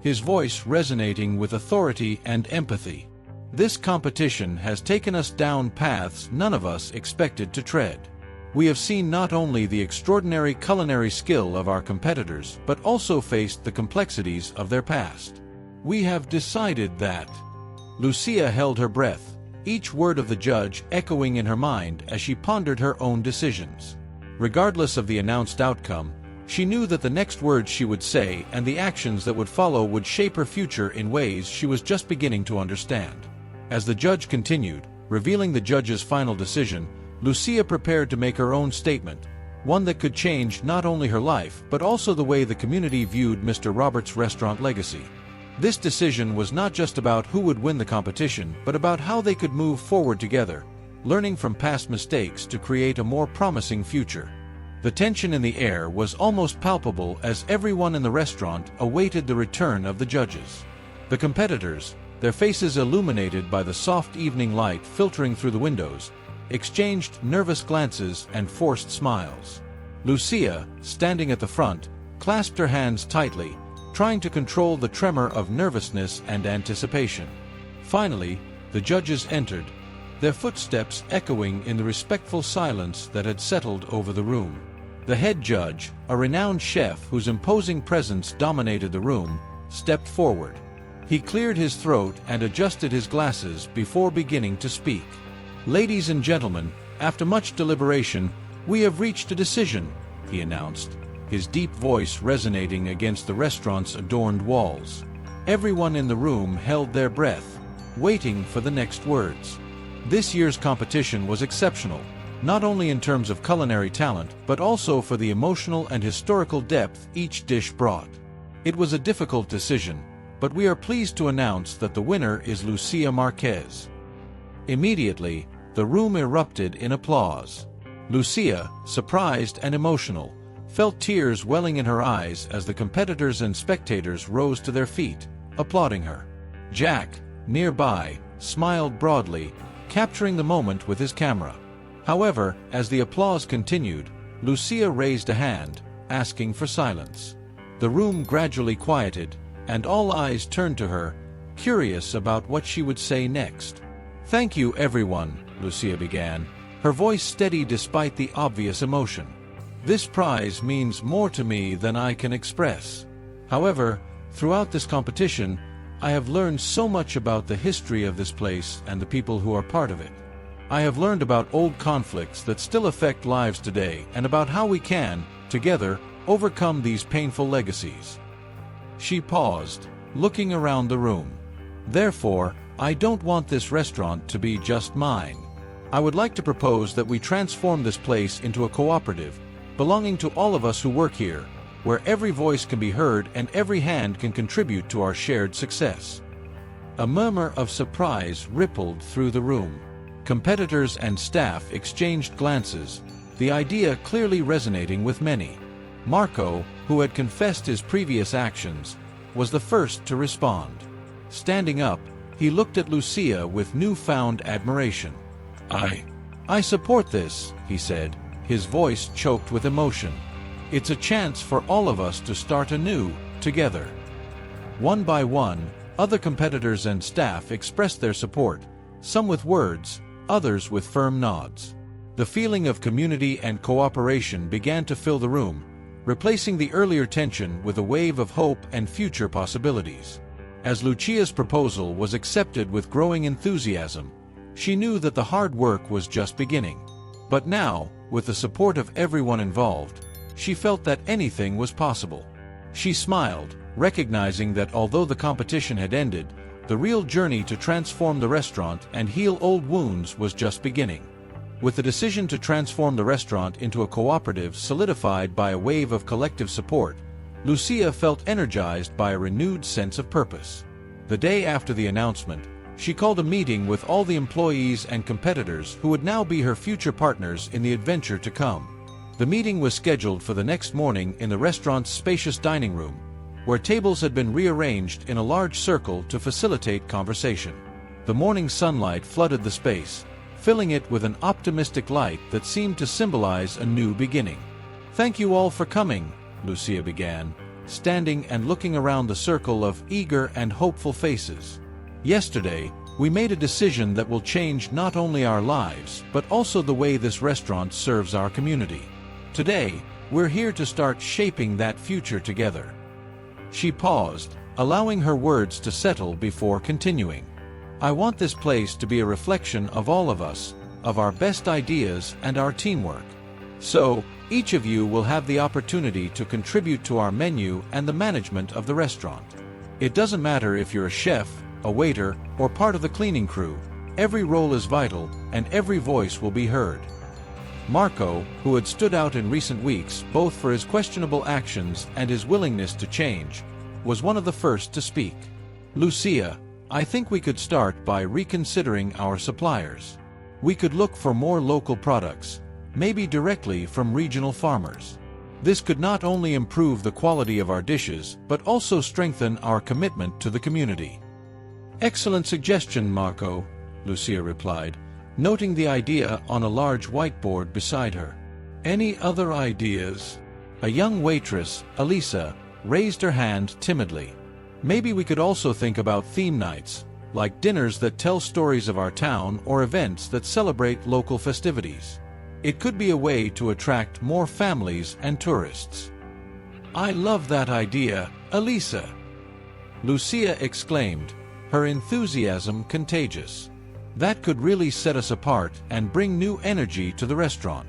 his voice resonating with authority and empathy, "this competition has taken us down paths none of us expected to tread. We have seen not only the extraordinary culinary skill of our competitors, but also faced the complexities of their past. We have decided that—" Lucia held her breath, each word of the judge echoing in her mind as she pondered her own decisions. Regardless of the announced outcome, she knew that the next words she would say and the actions that would follow would shape her future in ways she was just beginning to understand. As the judge continued, revealing the judge's final decision, Lucia prepared to make her own statement, one that could change not only her life but also the way the community viewed Mr. Roberts' restaurant legacy. This decision was not just about who would win the competition, but about how they could move forward together, learning from past mistakes to create a more promising future. The tension in the air was almost palpable as everyone in the restaurant awaited the return of the judges. The competitors, their faces illuminated by the soft evening light filtering through the windows, exchanged nervous glances and forced smiles. Lucia, standing at the front, clasped her hands tightly, trying to control the tremor of nervousness and anticipation. Finally, the judges entered, their footsteps echoing in the respectful silence that had settled over the room. The head judge, a renowned chef whose imposing presence dominated the room, stepped forward. He cleared his throat and adjusted his glasses before beginning to speak. "Ladies and gentlemen, after much deliberation, we have reached a decision," he announced, his deep voice resonating against the restaurant's adorned walls. Everyone in the room held their breath, waiting for the next words. This year's competition was exceptional, not only in terms of culinary talent, but also for the emotional and historical depth each dish brought. It was a difficult decision, but we are pleased to announce that the winner is Lucia Marquez. Immediately, the room erupted in applause. Lucia, surprised and emotional, felt tears welling in her eyes as the competitors and spectators rose to their feet, applauding her. Jack, nearby, smiled broadly, capturing the moment with his camera. However, as the applause continued, Lucia raised a hand, asking for silence. The room gradually quieted, and all eyes turned to her, curious about what she would say next. "Thank you, everyone," Lucia began, her voice steady despite the obvious emotion. "This prize means more to me than I can express. However, throughout this competition, I have learned so much about the history of this place and the people who are part of it. I have learned about old conflicts that still affect lives today and about how we can, together, overcome these painful legacies." She paused, looking around the room. "Therefore, I don't want this restaurant to be just mine. I would like to propose that we transform this place into a cooperative, belonging to all of us who work here, where every voice can be heard and every hand can contribute to our shared success." A murmur of surprise rippled through the room. Competitors and staff exchanged glances, the idea clearly resonating with many. Marco, who had confessed his previous actions, was the first to respond. Standing up, he looked at Lucia with newfound admiration. I support this," he said, his voice choked with emotion. "It's a chance for all of us to start anew, together." One by one, other competitors and staff expressed their support, some with words, others with firm nods. The feeling of community and cooperation began to fill the room, replacing the earlier tension with a wave of hope and future possibilities. As Lucia's proposal was accepted with growing enthusiasm, she knew that the hard work was just beginning. But now, with the support of everyone involved, she felt that anything was possible. She smiled, recognizing that although the competition had ended, the real journey to transform the restaurant and heal old wounds was just beginning. With the decision to transform the restaurant into a cooperative solidified by a wave of collective support, Lucia felt energized by a renewed sense of purpose. The day after the announcement, she called a meeting with all the employees and competitors who would now be her future partners in the adventure to come. The meeting was scheduled for the next morning in the restaurant's spacious dining room, where tables had been rearranged in a large circle to facilitate conversation. The morning sunlight flooded the space, filling it with an optimistic light that seemed to symbolize a new beginning. "Thank you all for coming," Lucia began, standing and looking around the circle of eager and hopeful faces. "Yesterday, we made a decision that will change not only our lives, but also the way this restaurant serves our community. Today, we're here to start shaping that future together." She paused, allowing her words to settle before continuing. "I want this place to be a reflection of all of us, of our best ideas and our teamwork. So, each of you will have the opportunity to contribute to our menu and the management of the restaurant. It doesn't matter if you're a chef, a waiter, or part of the cleaning crew. Every role is vital, and every voice will be heard." Marco, who had stood out in recent weeks both for his questionable actions and his willingness to change, was one of the first to speak. "Lucia, I think we could start by reconsidering our suppliers. We could look for more local products, maybe directly from regional farmers. This could not only improve the quality of our dishes, but also strengthen our commitment to the community." "Excellent suggestion, Marco," Lucia replied, noting the idea on a large whiteboard beside her. "Any other ideas?" A young waitress, Elisa, raised her hand timidly. "Maybe we could also think about theme nights, like dinners that tell stories of our town or events that celebrate local festivities. It could be a way to attract more families and tourists." "I love that idea, Elisa!" Lucia exclaimed, her enthusiasm contagious. "That could really set us apart and bring new energy to the restaurant."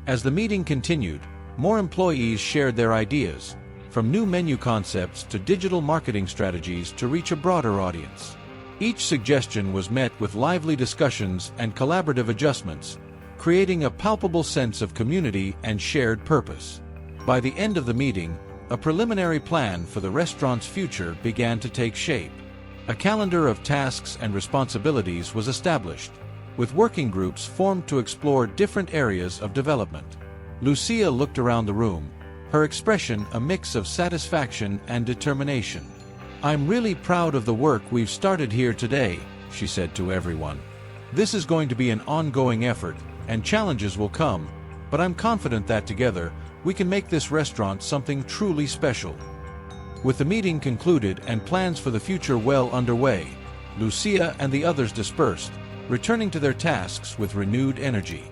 As the meeting continued, more employees shared their ideas, from new menu concepts to digital marketing strategies to reach a broader audience. Each suggestion was met with lively discussions and collaborative adjustments, creating a palpable sense of community and shared purpose. By the end of the meeting, a preliminary plan for the restaurant's future began to take shape. A calendar of tasks and responsibilities was established, with working groups formed to explore different areas of development. Lucia looked around the room, her expression a mix of satisfaction and determination. "I'm really proud of the work we've started here today," she said to everyone. "This is going to be an ongoing effort, and challenges will come, but I'm confident that together, we can make this restaurant something truly special." With the meeting concluded and plans for the future well underway, Lucia and the others dispersed, returning to their tasks with renewed energy.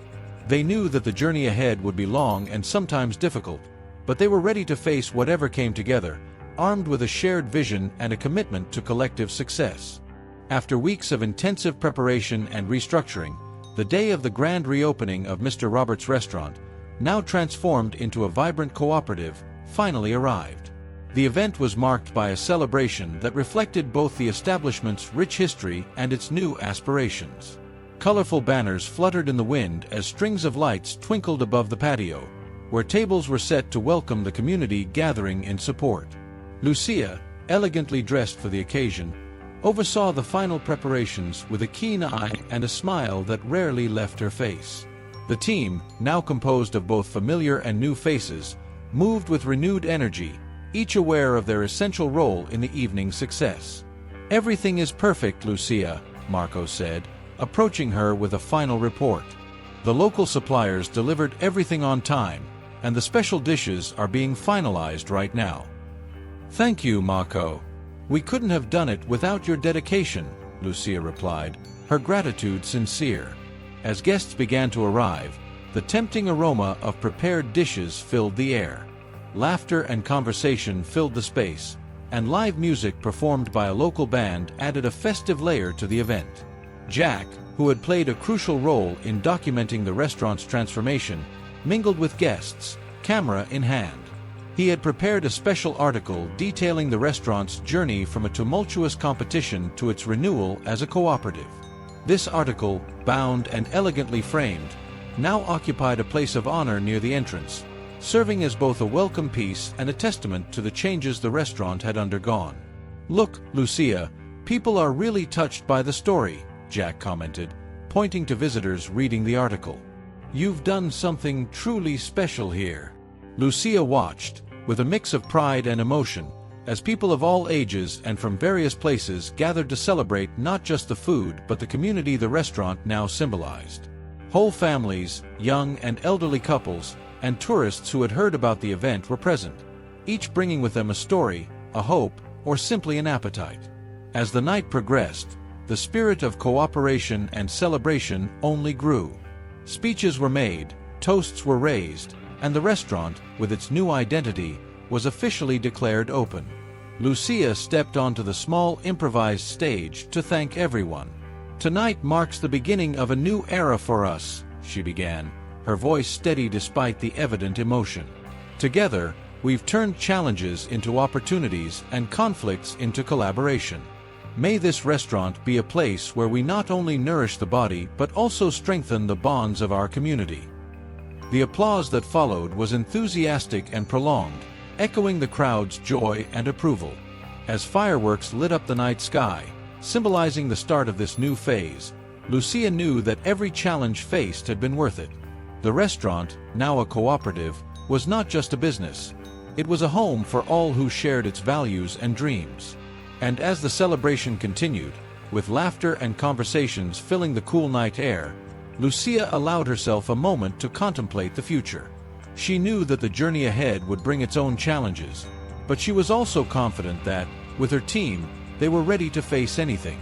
They knew that the journey ahead would be long and sometimes difficult, but they were ready to face whatever came together, armed with a shared vision and a commitment to collective success. After weeks of intensive preparation and restructuring, the day of the grand reopening of Mr. Roberts' restaurant, now transformed into a vibrant cooperative, finally arrived. The event was marked by a celebration that reflected both the establishment's rich history and its new aspirations. Colorful banners fluttered in the wind as strings of lights twinkled above the patio, where tables were set to welcome the community gathering in support. Lucia, elegantly dressed for the occasion, oversaw the final preparations with a keen eye and a smile that rarely left her face. The team, now composed of both familiar and new faces, moved with renewed energy, each aware of their essential role in the evening's success. "Everything is perfect, Lucia," Marco said, approaching her with a final report. "The local suppliers delivered everything on time, and the special dishes are being finalized right now." "Thank you, Marco. We couldn't have done it without your dedication," Lucia replied, her gratitude sincere. As guests began to arrive, the tempting aroma of prepared dishes filled the air. Laughter and conversation filled the space, and live music performed by a local band added a festive layer to the event. Jack, who had played a crucial role in documenting the restaurant's transformation, mingled with guests, camera in hand. He had prepared a special article detailing the restaurant's journey from a tumultuous competition to its renewal as a cooperative. This article, bound and elegantly framed, now occupied a place of honor near the entrance, serving as both a welcome piece and a testament to the changes the restaurant had undergone. "Look, Lucia, people are really touched by the story," Jack commented, pointing to visitors reading the article. "You've done something truly special here." Lucia watched, with a mix of pride and emotion, as people of all ages and from various places gathered to celebrate not just the food but the community the restaurant now symbolized. Whole families, young and elderly couples, and tourists who had heard about the event were present, each bringing with them a story, a hope, or simply an appetite. As the night progressed, the spirit of cooperation and celebration only grew. Speeches were made, toasts were raised, and the restaurant, with its new identity, was officially declared open. Lucia stepped onto the small improvised stage to thank everyone. "Tonight marks the beginning of a new era for us," she began, her voice steady despite the evident emotion. "Together, we've turned challenges into opportunities and conflicts into collaboration. May this restaurant be a place where we not only nourish the body but also strengthen the bonds of our community." The applause that followed was enthusiastic and prolonged, echoing the crowd's joy and approval. As fireworks lit up the night sky, symbolizing the start of this new phase, Lucia knew that every challenge faced had been worth it. The restaurant, now a cooperative, was not just a business. It was a home for all who shared its values and dreams. And as the celebration continued, with laughter and conversations filling the cool night air, Lucia allowed herself a moment to contemplate the future. She knew that the journey ahead would bring its own challenges, but she was also confident that, with her team, they were ready to face anything.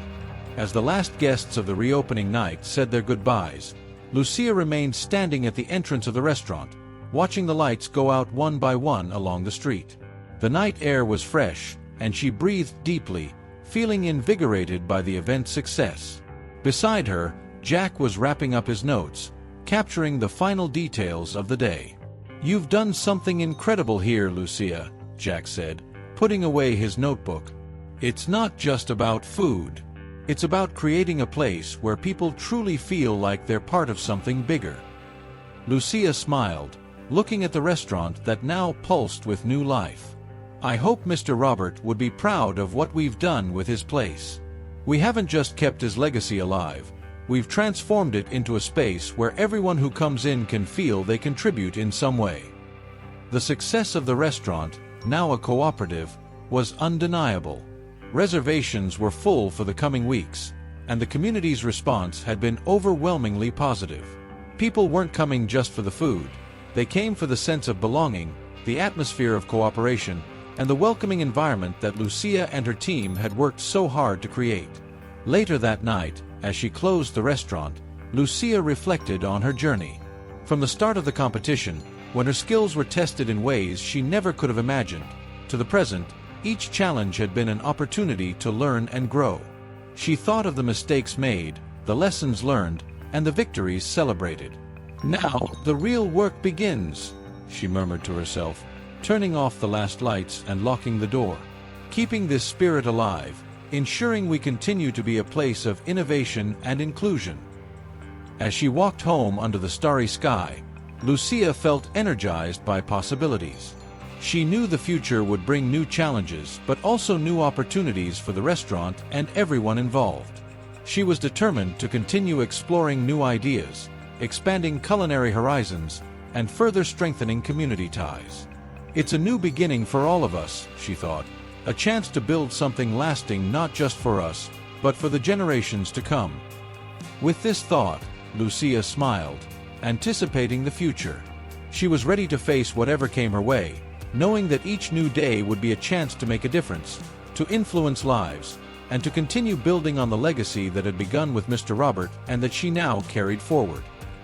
As the last guests of the reopening night said their goodbyes, Lucia remained standing at the entrance of the restaurant, watching the lights go out one by one along the street. The night air was fresh, and she breathed deeply, feeling invigorated by the event's success. Beside her, Jack was wrapping up his notes, capturing the final details of the day. "You've done something incredible here, Lucia," Jack said, putting away his notebook. "It's not just about food. It's about creating a place where people truly feel like they're part of something bigger." Lucia smiled, looking at the restaurant that now pulsed with new life. "I hope Mr. Robert would be proud of what we've done with his place. We haven't just kept his legacy alive. We've transformed it into a space where everyone who comes in can feel they contribute in some way." The success of the restaurant, now a cooperative, was undeniable. Reservations were full for the coming weeks, and the community's response had been overwhelmingly positive. People weren't coming just for the food. They came for the sense of belonging, the atmosphere of cooperation, and the welcoming environment that Lucia and her team had worked so hard to create. Later that night, as she closed the restaurant, Lucia reflected on her journey. From the start of the competition, when her skills were tested in ways she never could have imagined, to the present, each challenge had been an opportunity to learn and grow. She thought of the mistakes made, the lessons learned, and the victories celebrated. "Now, the real work begins," she murmured to herself, turning off the last lights and locking the door. "Keeping this spirit alive, ensuring we continue to be a place of innovation and inclusion." As she walked home under the starry sky, Lucia felt energized by possibilities. She knew the future would bring new challenges, but also new opportunities for the restaurant and everyone involved. She was determined to continue exploring new ideas, expanding culinary horizons, and further strengthening community ties. It's a new beginning for all of us, she thought, a chance to build something lasting not just for us, but for the generations to come. With this thought, Lucia smiled, anticipating the future. She was ready to face whatever came her way, knowing that each new day would be a chance to make a difference, to influence lives, and to continue building on the legacy that had begun with Mr. Robert and that she now carried forward.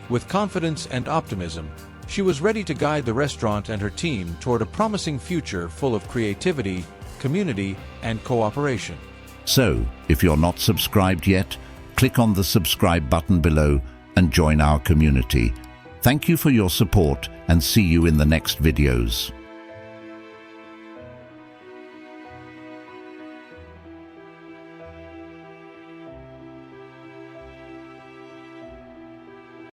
With confidence and optimism, she was ready to guide the restaurant and her team toward a promising future full of creativity, community, and cooperation. So, if you're not subscribed yet, click on the subscribe button below and join our community. Thank you for your support and see you in the next videos.